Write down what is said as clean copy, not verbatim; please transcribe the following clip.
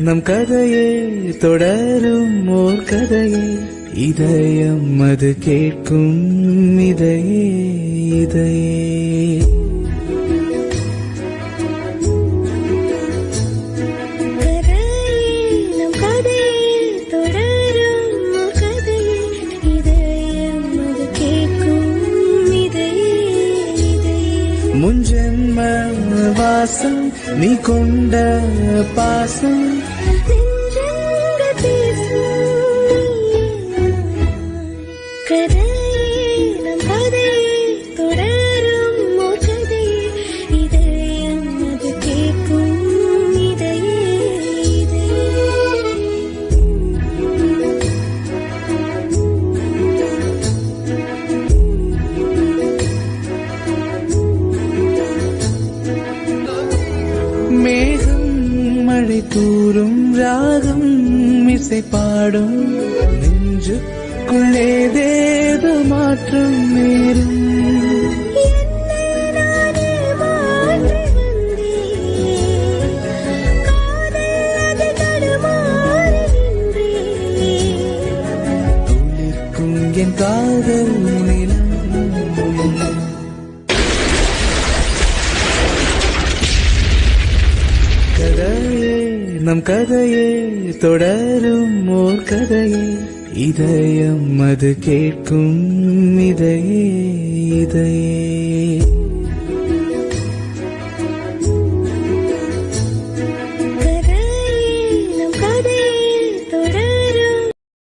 நம் கதையே தொடரும் ஓர் கதையே, இதயம் அது கேட்கும் இதையே இதையே. முன்ஜென்ம வாசம் நீ கொண்ட பாசம், மேகம் மழை தூரும் ராகம் இசை பாடும், நெஞ்சுக்குள்ளே தேவ மாற்றம் நேரும். துளிர்க்கும் என் காதல் நிலம், கதையே நம் கதையே தொடரும் ஓர் கதையே, இதயம் அது கேட்கும் இதையே இதையே.